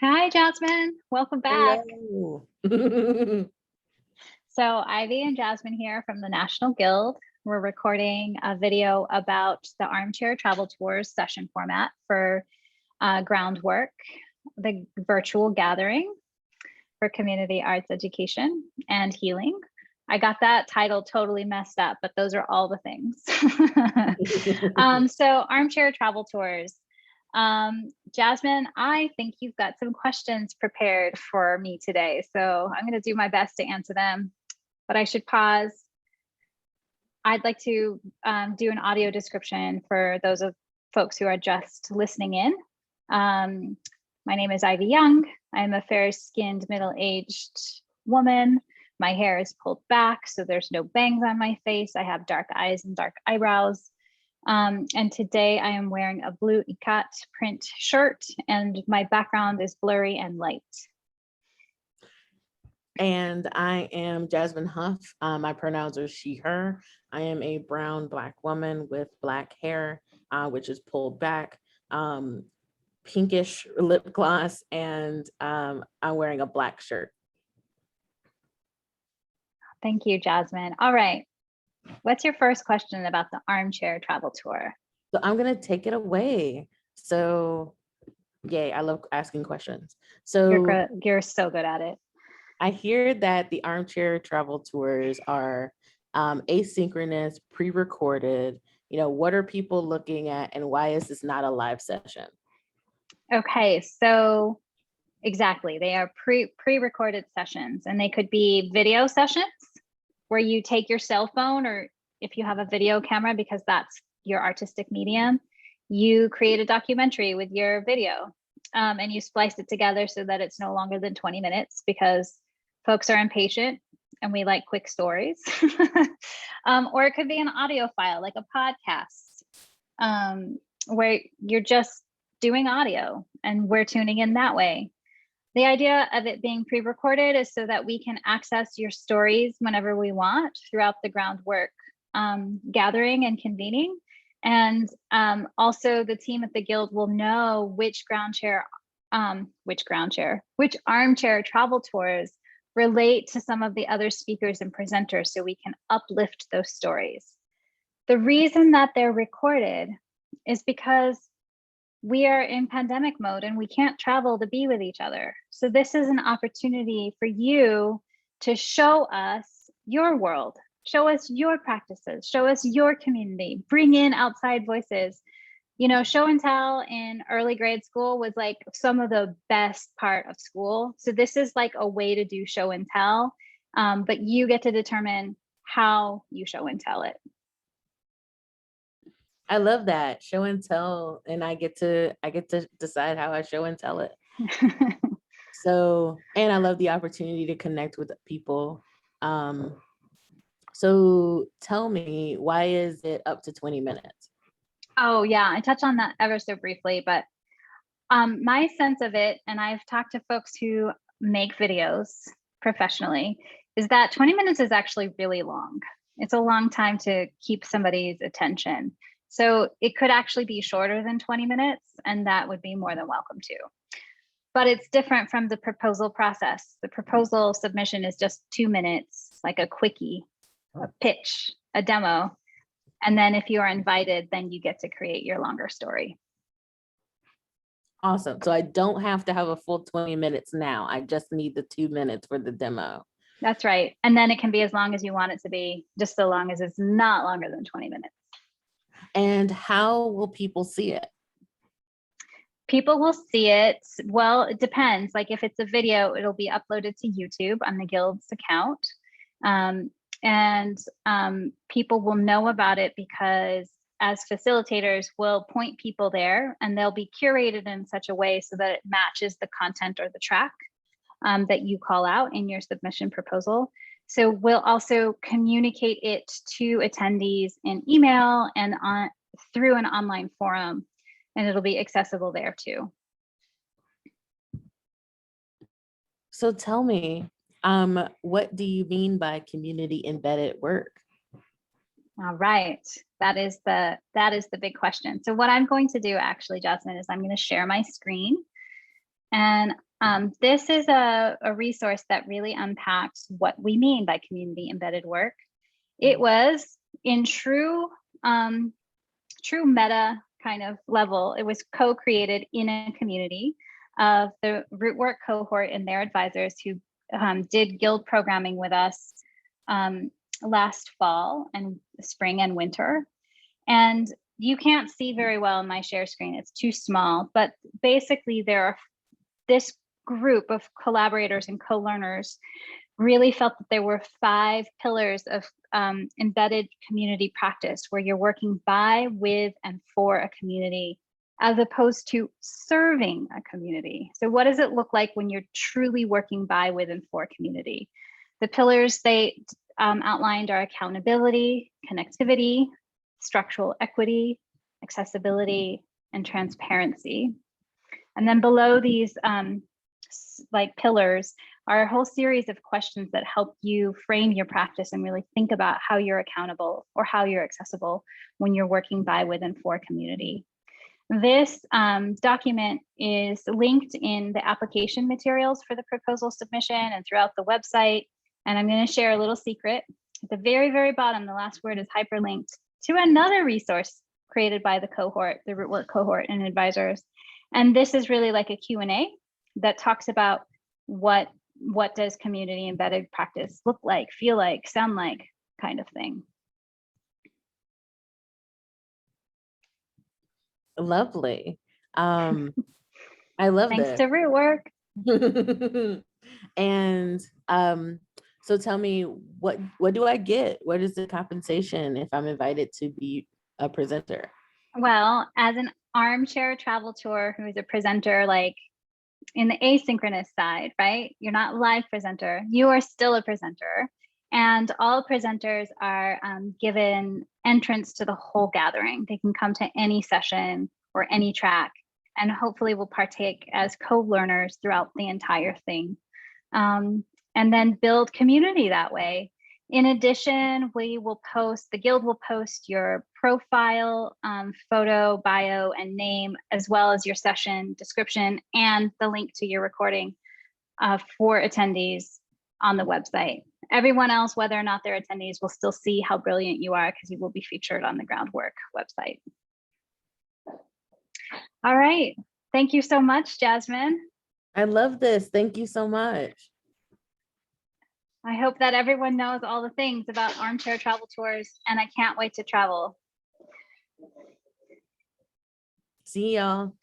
Hi, Jasmine. Welcome back. Hello. So Ivy and Jasmine here from the National Guild. We're recording a video about the Armchair Travel Tours session format for Groundwork, the virtual gathering for community arts education and healing. I got that title totally messed up, but those are all the things. So Armchair Travel Tours. Jasmine, I think you've got some questions prepared for me today, so I'm going to do my best to answer them, but I should pause. I'd like to do an audio description for those of folks who are just listening in. My name is Ivy Young. I'm a fair-skinned, middle-aged woman. My hair is pulled back, so there's no bangs on my face. I have dark eyes and dark eyebrows. And today I am wearing a blue ikat print shirt, and my background is blurry and light. And I am Jasmine Huff. My pronouns are she, her. I am a brown Black woman with Black hair, which is pulled back, pinkish lip gloss, and I'm wearing a black shirt. Thank you, Jasmine. All right. What's your first question about the Armchair Travel Tour? So I'm going to take it away. So, yay, I love asking questions. So You're so good at it. I hear that the Armchair Travel Tours are asynchronous, pre-recorded. What are people looking at, and why is this not a live session? Okay, so exactly. They are pre-recorded sessions, and they could be video sessions where you take your cell phone, or if you have a video camera, because that's your artistic medium, you create a documentary with your video and you splice it together so that it's no longer than 20 minutes because folks are impatient and we like quick stories. Or it could be an audio file, like a podcast, where you're just doing audio and we're tuning in that way. The idea of it being pre-recorded is so that we can access your stories whenever we want throughout the Groundwork gathering and convening. And also the team at the Guild will know which Armchair Travel Tours relate to some of the other speakers and presenters, so we can uplift those stories. The reason that they're recorded is because we are in pandemic mode and we can't travel to be with each other. So this is an opportunity for you to show us your world, show us your practices, show us your community, bring in outside voices. Show and tell in early grade school was like some of the best part of school. So this is like a way to do show and tell, but you get to determine how you show and tell it. I love that, show and tell, and I get to decide how I show and tell it. So, and I love the opportunity to connect with people. So tell me, why is it up to 20 minutes? Oh yeah, I touched on that ever so briefly, but my sense of it, and I've talked to folks who make videos professionally, is that 20 minutes is actually really long. It's a long time to keep somebody's attention. So it could actually be shorter than 20 minutes, and that would be more than welcome to. But it's different from the proposal process. The proposal submission is just 2 minutes, like a quickie, a pitch, a demo. And then if you are invited, then you get to create your longer story. Awesome. So I don't have to have a full 20 minutes now. I just need the 2 minutes for the demo. That's right. And then it can be as long as you want it to be, just so long as it's not longer than 20 minutes. And how will people see it? People will see it. Well, it depends. Like if it's a video, it'll be uploaded to YouTube on the Guild's account. And people will know about it because as facilitators, we'll point people there, and they'll be curated in such a way so that it matches the content or the track that you call out in your submission proposal. So we'll also communicate it to attendees in email and through an online forum, and it'll be accessible there too. So tell me, what do you mean by community embedded work? All right, that is the big question. So what I'm going to do actually, Jasmine, is I'm going to share my screen, and This is a resource that really unpacks what we mean by community embedded work. It was in true meta kind of level. It was co-created in a community of the Rootwork cohort and their advisors who did guild programming with us last fall and spring and winter. And you can't see very well on my share screen, it's too small, but basically there are this group of collaborators and co-learners really felt that there were 5 pillars of embedded community practice where you're working by, with, and for a community, as opposed to serving a community. So what does it look like when you're truly working by, with, and for community? The pillars they outlined are accountability, connectivity, structural equity, accessibility, and transparency. And then below these like pillars are a whole series of questions that help you frame your practice and really think about how you're accountable or how you're accessible when you're working by, with, and for community. This document is linked in the application materials for the proposal submission and throughout the website. And I'm going to share a little secret. At the very, very bottom, the last word is hyperlinked to another resource created by the cohort, the Rootwork cohort and advisors. And this is really like a Q&A that talks about what does community embedded practice look like, feel like, sound like, kind of thing. Lovely. I love Thanks this. to Rootwork. And so tell me, what do I get? What is the compensation if I'm invited to be a presenter? Well, as an Armchair Travel Tour, who is a presenter like in the asynchronous side, right? You're not a live presenter, you are still a presenter. And all presenters are given entrance to the whole gathering. They can come to any session or any track and hopefully will partake as co-learners throughout the entire thing. And then build community that way. In addition, the guild will post your profile, photo, bio, and name, as well as your session description and the link to your recording for attendees on the website. Everyone else, whether or not they're attendees, will still see how brilliant you are because you will be featured on the Groundwork website. All right. Thank you so much, Jasmine. I love this. Thank you so much. I hope that everyone knows all the things about Armchair Travel Tours, and I can't wait to travel. See y'all.